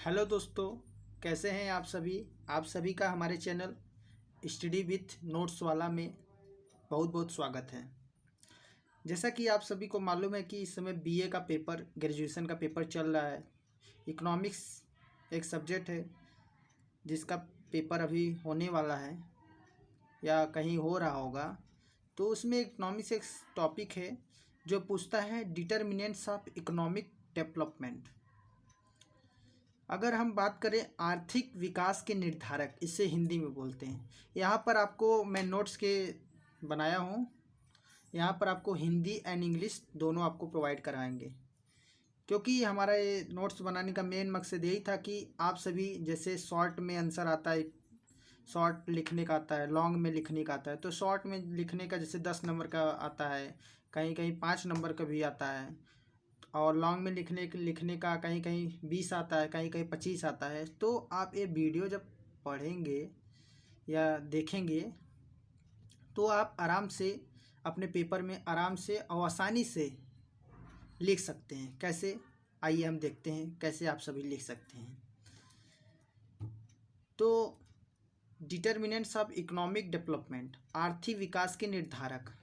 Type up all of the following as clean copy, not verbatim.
Hello दोस्तों, कैसे हैं आप सभी का हमारे चैनल स्टडी विथ नोट्स वाला में बहुत बहुत स्वागत है। जैसा कि आप सभी को मालूम है कि इस समय बीए का पेपर, ग्रेजुएशन का पेपर चल रहा है। इकोनॉमिक्स एक सब्जेक्ट है जिसका पेपर अभी होने वाला है या कहीं हो रहा होगा। तो उसमें इकोनॉमिक्स एक टॉपिक है जो पूछता है डिटर्मिनेंट्स ऑफ इकोनॉमिक डेवलपमेंट। अगर हम बात करें आर्थिक विकास के निर्धारक, इसे हिंदी में बोलते हैं। यहाँ पर आपको मैं नोट्स के बनाया हूँ। यहाँ पर आपको हिंदी एंड इंग्लिश दोनों आपको प्रोवाइड कराएंगे, क्योंकि हमारा ये नोट्स बनाने का मेन मकसद यही था कि आप सभी, जैसे शॉर्ट में आंसर आता है, शॉर्ट लिखने का आता है, लॉन्ग में लिखने का आता है। तो शॉर्ट में लिखने का जैसे 10 नंबर का आता है, कहीं कहीं 5 नंबर का भी आता है, और लॉन्ग में लिखने का कहीं कहीं 20 आता है, कहीं कहीं 25 आता है। तो आप ये वीडियो जब पढ़ेंगे या देखेंगे तो आप आराम से अपने पेपर में आराम से और आसानी से लिख सकते हैं। कैसे, आइए हम देखते हैं कैसे आप सभी लिख सकते हैं। तो डिटर्मिनेंट्स ऑफ इकोनॉमिक डेवलपमेंट, आर्थिक विकास के निर्धारक,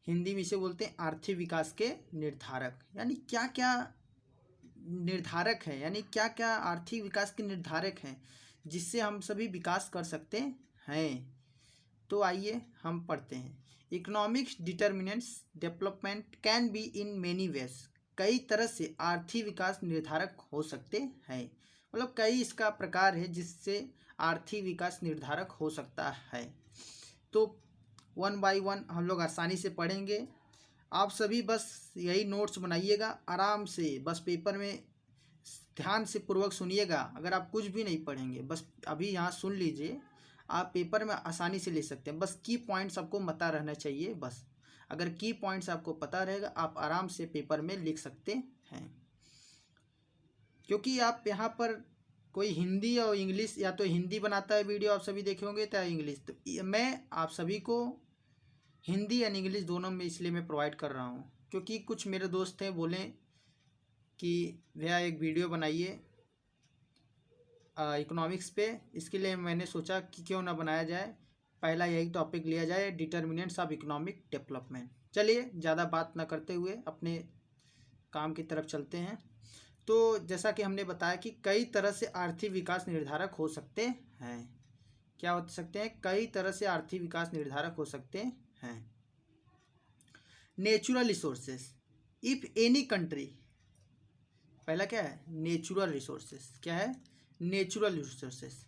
हिंदी में इसे बोलते हैं आर्थिक विकास के निर्धारक। यानी क्या क्या निर्धारक है, यानी क्या क्या आर्थिक विकास के निर्धारक हैं जिससे हम सभी विकास कर सकते हैं। तो आइए हम पढ़ते हैं। Economics determinants development can be in many ways. कई तरह से आर्थिक विकास निर्धारक हो सकते हैं। मतलब कई इसका प्रकार है जिससे आर्थिक विकास निर्धारक हो सकता है। तो वन बाय वन हम लोग आसानी से पढ़ेंगे। आप सभी बस यही नोट्स बनाइएगा आराम से, बस पेपर में ध्यान से पूर्वक सुनिएगा। अगर आप कुछ भी नहीं पढ़ेंगे, बस अभी यहाँ सुन लीजिए, आप पेपर में आसानी से ले सकते हैं। बस की पॉइंट्स आपको पता रहना चाहिए। बस अगर की पॉइंट्स आपको पता रहेगा, आप आराम से पेपर में लिख सकते हैं। क्योंकि आप यहाँ पर कोई हिंदी और इंग्लिश, या तो हिंदी बनाता है वीडियो आप सभी देखे होंगे, तो इंग्लिश। तो मैं आप सभी को हिंदी एंड इंग्लिश दोनों में इसलिए मैं प्रोवाइड कर रहा हूँ, क्योंकि कुछ मेरे दोस्त हैं बोले कि भैया एक वीडियो बनाइए इकोनॉमिक्स पे। इसके लिए मैंने सोचा कि क्यों ना बनाया जाए, पहला यही टॉपिक लिया जाए, डिटर्मिनेंट्स ऑफ इकोनॉमिक डेवलपमेंट। चलिए ज़्यादा बात ना करते हुए अपने काम की तरफ चलते हैं। तो जैसा कि हमने बताया कि कई तरह से आर्थिक विकास निर्धारक हो सकते हैं। क्या हो सकते हैं? कई तरह से आर्थिक विकास निर्धारक हो सकते हैं। Natural resources, if any country, पहला क्या है? Natural resources. क्या है? Natural resources.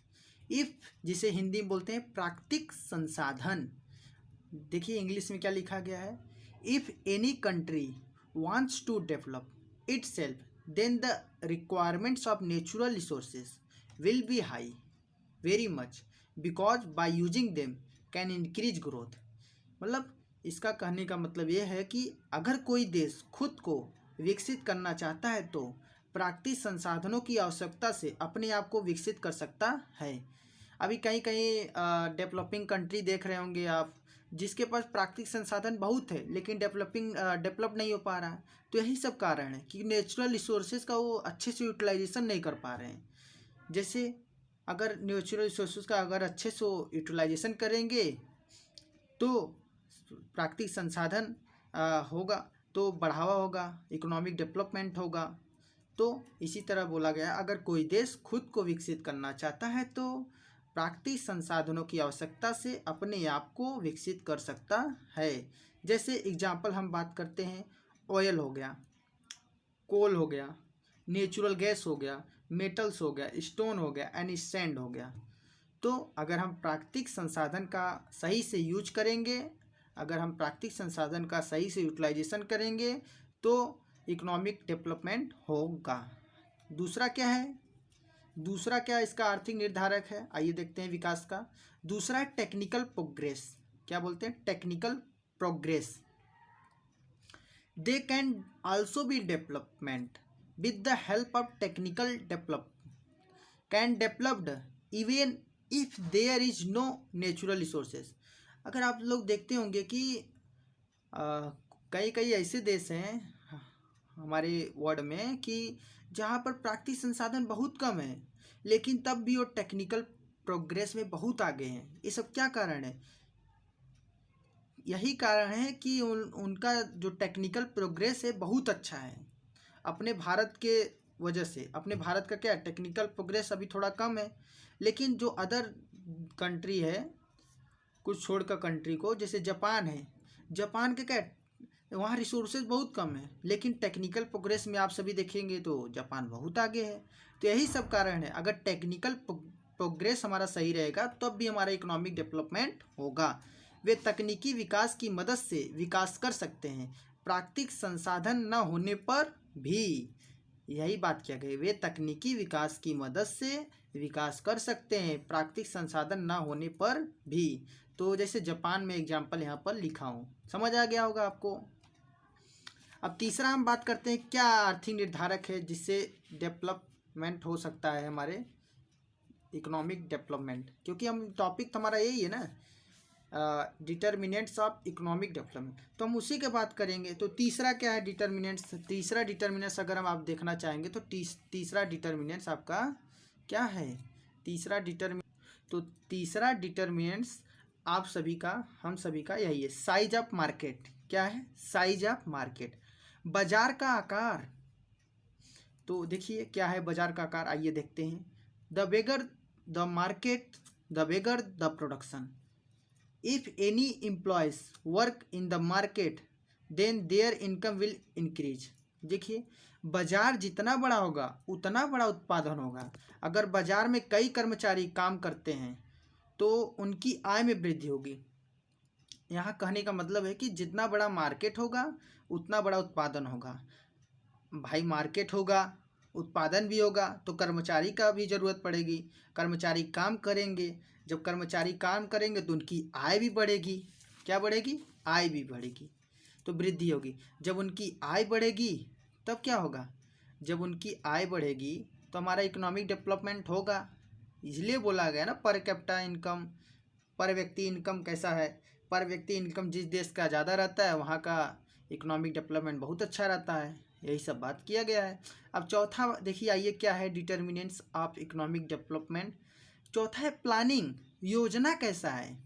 इफ, जिसे हिंदी में बोलते हैं प्राकृतिक संसाधन। देखिए इंग्लिश में क्या लिखा गया है, if any country wants to develop itself, then the requirements of natural resources will be high very much, because by using them can increase growth। मतलब इसका कहने का मतलब ये है कि अगर कोई देश खुद को विकसित करना चाहता है तो प्राकृतिक संसाधनों की आवश्यकता से अपने आप को विकसित कर सकता है। अभी कहीं कहीं डेवलपिंग कंट्री देख रहे होंगे आप, जिसके पास प्राकृतिक संसाधन बहुत है लेकिन डेवलप नहीं हो पा रहा है। तो यही सब कारण है कि नेचुरल रिसोर्सेज का वो अच्छे से यूटिलाइजेशन नहीं कर पा रहे हैं। जैसे अगर नेचुरल रिसोर्सेज का अगर अच्छे से यूटिलाइजेशन करेंगे तो प्राकृतिक संसाधन होगा, तो बढ़ावा होगा, इकोनॉमिक डेवलपमेंट होगा। तो इसी तरह बोला गया, अगर कोई देश खुद को विकसित करना चाहता है तो प्राकृतिक संसाधनों की आवश्यकता से अपने आप को विकसित कर सकता है। जैसे एग्जाम्पल हम बात करते हैं, ऑयल हो गया, कोल हो गया, नेचुरल गैस हो गया, मेटल्स हो गया, स्टोन हो गया एंड सैंड हो गया। तो अगर हम प्राकृतिक संसाधन का सही से यूज करेंगे, अगर हम प्राकृतिक संसाधन का सही से यूटिलाइजेशन करेंगे तो इकोनॉमिक डेवलपमेंट होगा। दूसरा क्या है? दूसरा क्या इसका आर्थिक निर्धारक है? आइए देखते हैं विकास का। दूसरा है टेक्निकल प्रोग्रेस। क्या बोलते हैं? Technical progress. They can also be development with the help of technical develop can developed even if there is no natural resources. अगर आप लोग देखते होंगे कि कई कई ऐसे देश हैं हमारे वर्ल्ड में कि जहाँ पर प्राकृतिक संसाधन बहुत कम है, लेकिन तब भी वो टेक्निकल प्रोग्रेस में बहुत आगे हैं। ये सब क्या कारण है? यही कारण है कि उनका जो टेक्निकल प्रोग्रेस है बहुत अच्छा है। अपने भारत के वजह से, अपने भारत का क्या टेक्निकल प्रोग्रेस अभी थोड़ा कम है, लेकिन जो अदर कंट्री है, कुछ छोड़ कर कंट्री को, जैसे जापान है, जापान के क्या वहाँ रिसोर्सेज बहुत कम है, लेकिन टेक्निकल प्रोग्रेस में आप सभी देखेंगे तो जापान बहुत आगे है। तो यही सब कारण है। अगर टेक्निकल प्रोग्रेस हमारा सही रहेगा तब भी हमारा इकोनॉमिक डेवलपमेंट होगा। वे तकनीकी विकास की मदद से विकास कर सकते हैं, प्राकृतिक संसाधन न होने पर भी। यही बात किया गया, वे तकनीकी विकास की मदद से विकास कर सकते हैं, प्राकृतिक संसाधन न होने पर भी। तो जैसे जापान में एग्जाम्पल यहाँ पर लिखा हूँ, समझ आ गया होगा आपको। अब तीसरा हम बात करते हैं, क्या आर्थिक निर्धारक है जिससे डेवलपमेंट हो सकता है, हमारे इकोनॉमिक डेवलपमेंट, क्योंकि हम टॉपिक तो हमारा यही है ना, डिटर्मिनेंट्स ऑफ इकोनॉमिक डेवलपमेंट, तो हम उसी के बात करेंगे। तो तीसरा क्या है डिटर्मिनेंट्स? तीसरा डिटर्मिनेंट्स अगर हम आप देखना चाहेंगे तो तीसरा डिटर्मिनेंट्स आपका क्या है? तीसरा डिटर्मिनेंट्स आप सभी का, हम सभी का यही है, साइज ऑफ मार्केट। क्या है? साइज ऑफ मार्केट, बाजार का आकार। तो देखिए क्या है बाजार का आकार, आइए देखते हैं। The bigger the market, the bigger the production. If any employees work in the market, then their income will increase। देखिए बाजार जितना बड़ा होगा उतना बड़ा उत्पादन होगा। अगर बाजार में कई कर्मचारी काम करते हैं तो उनकी आय में वृद्धि होगी। यहाँ कहने का मतलब है कि जितना बड़ा मार्केट होगा उतना बड़ा उत्पादन होगा। भाई मार्केट होगा, उत्पादन भी होगा, तो कर्मचारी का भी ज़रूरत पड़ेगी, कर्मचारी काम करेंगे। जब कर्मचारी काम करेंगे तो उनकी आय भी बढ़ेगी। क्या बढ़ेगी? आय भी बढ़ेगी, तो वृद्धि होगी। जब उनकी आय बढ़ेगी तब क्या होगा? जब उनकी आय बढ़ेगी तो हमारा इकोनॉमिक डेवलपमेंट होगा। इसलिए बोला गया ना पर कैपिटा इनकम, पर व्यक्ति इनकम कैसा है, पर व्यक्ति इनकम जिस देश का ज़्यादा रहता है वहाँ का इकोनॉमिक डेवलपमेंट बहुत अच्छा रहता है। यही सब बात किया गया है। अब चौथा देखिए, आइए क्या है डिटर्मिनेंट्स ऑफ इकोनॉमिक डेवलपमेंट। चौथा है प्लानिंग, योजना कैसा है?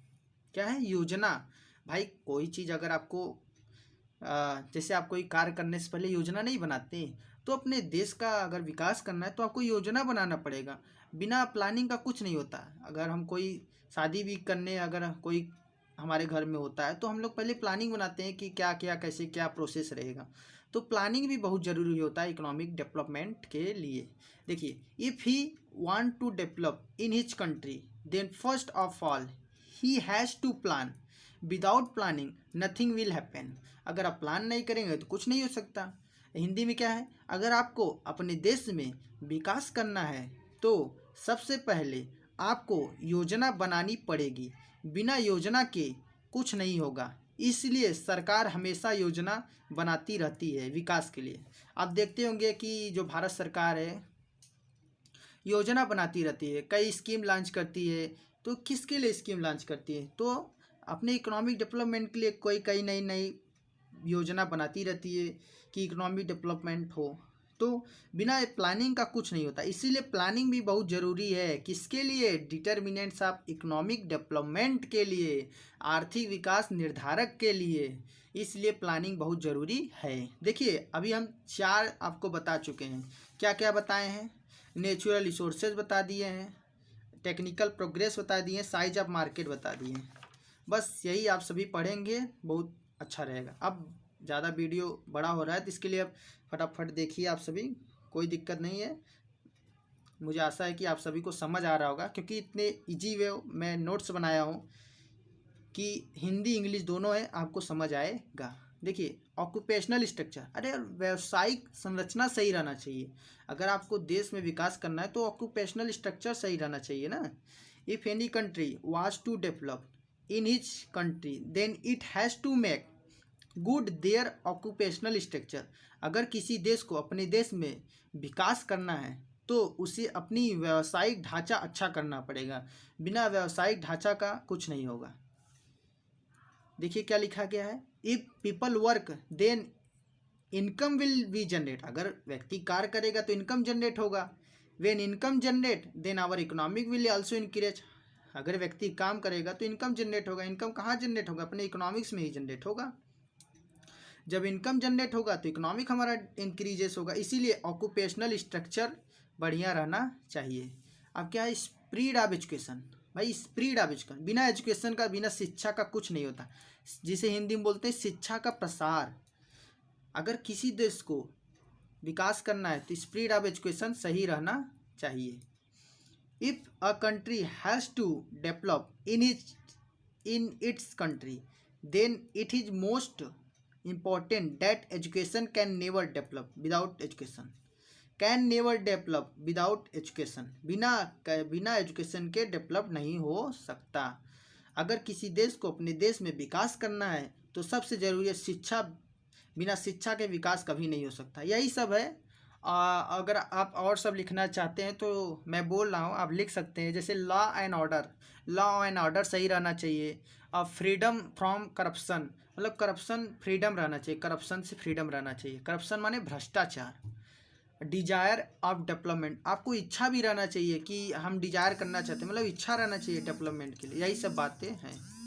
क्या है? योजना। भाई कोई चीज़ अगर आपको जैसे आप कोई कार्य करने से पहले योजना नहीं बनाते, तो अपने देश का अगर विकास करना है तो आपको योजना बनाना पड़ेगा। बिना प्लानिंग का कुछ नहीं होता। अगर हम कोई शादी भी करने, अगर कोई हमारे घर में होता है तो हम लोग पहले प्लानिंग बनाते हैं कि क्या क्या कैसे क्या प्रोसेस रहेगा। तो प्लानिंग भी बहुत ज़रूरी होता है इकोनॉमिक डेवलपमेंट के लिए। देखिए, if he want to develop in his country, then first of all he has to plan. Without planning nothing will happen. अगर आप प्लान नहीं करेंगे तो कुछ नहीं हो सकता। हिंदी में क्या है, अगर आपको अपने देश में विकास करना है तो सबसे पहले आपको योजना बनानी पड़ेगी। बिना योजना के कुछ नहीं होगा। इसलिए सरकार हमेशा योजना बनाती रहती है विकास के लिए। आप देखते होंगे कि जो भारत सरकार है योजना बनाती रहती है, कई स्कीम लॉन्च करती है। तो किसके लिए स्कीम लॉन्च करती है? तो अपने इकोनॉमिक डेवलपमेंट के लिए कोई कई नई नई योजना बनाती रहती है कि इकोनॉमिक डेवलपमेंट हो। तो बिना प्लानिंग का कुछ नहीं होता। इसीलिए प्लानिंग भी बहुत ज़रूरी है। किसके लिए? डिटर्मिनेंट्स ऑफ इकोनॉमिक डेवलपमेंट के लिए, आर्थिक विकास निर्धारक के लिए। इसलिए प्लानिंग बहुत ज़रूरी है। देखिए अभी हम 4 आपको बता चुके हैं। क्या क्या बताए हैं? नेचुरल रिसोर्सेज बता दिए हैं, टेक्निकल प्रोग्रेस बता दिए, साइज ऑफ मार्केट बता दिए। बस यही आप सभी पढ़ेंगे, बहुत अच्छा रहेगा। अब ज़्यादा वीडियो बड़ा हो रहा है तो इसके लिए अब फटाफट देखिए आप सभी, कोई दिक्कत नहीं है। मुझे आशा है कि आप सभी को समझ आ रहा होगा, क्योंकि इतने इजी वे मैं नोट्स बनाया हूँ कि हिंदी इंग्लिश दोनों है, आपको समझ आएगा। देखिए ऑक्यूपेशनल स्ट्रक्चर, अरे व्यावसायिक संरचना सही रहना चाहिए। अगर आपको देश में विकास करना है तो ऑक्यूपेशनल स्ट्रक्चर सही रहना चाहिए ना। If any country was to develop in his country, then it has to make good their occupational structure. अगर किसी देश को अपने देश में विकास करना है तो उसे अपनी व्यावसायिक ढांचा अच्छा करना पड़ेगा। बिना व्यावसायिक ढांचा का कुछ नहीं होगा। देखिए क्या लिखा गया है, if people work then income will be generate, अगर व्यक्ति कार्य करेगा तो इनकम जनरेट होगा। When income generate then our economic will also increase, अगर व्यक्ति काम करेगा तो इनकम जनरेट होगा। इनकम कहाँ जनरेट होगा? अपने इकोनॉमिक्स में ही जनरेट होगा। जब इनकम जनरेट होगा तो इकोनॉमिक हमारा इंक्रीजेस होगा। इसीलिए ऑक्यूपेशनल स्ट्रक्चर बढ़िया रहना चाहिए। अब क्या है? Spread of education. भाई स्प्रीड ऑफ एजुकेशन, बिना एजुकेशन का, बिना शिक्षा का कुछ नहीं होता, जिसे हिंदी में बोलते हैं शिक्षा का प्रसार। अगर किसी देश को विकास करना है तो स्प्रीड ऑफ एजुकेशन सही रहना चाहिए। If a country has to develop in its country then it is most important that education can never develop without education, can never develop without education, बिना एजुकेशन के डेवलप नहीं हो सकता। अगर किसी देश को अपने देश में विकास करना है तो सबसे ज़रूरी है शिक्षा। बिना शिक्षा के विकास कभी नहीं हो सकता। यही सब है। अगर आप और सब लिखना चाहते हैं तो मैं बोल रहा हूँ, आप लिख सकते हैं। जैसे लॉ एंड ऑर्डर सही रहना चाहिए। और फ्रीडम फ्रॉम करप्शन, मतलब करप्शन फ्रीडम रहना चाहिए, करप्शन से फ्रीडम रहना चाहिए। करप्शन माने भ्रष्टाचार। डिजायर ऑफ डेवलपमेंट, आपको इच्छा भी रहना चाहिए कि हम डिजायर करना चाहते हैं, मतलब इच्छा रहना चाहिए डेवलपमेंट के लिए। यही सब बातें हैं।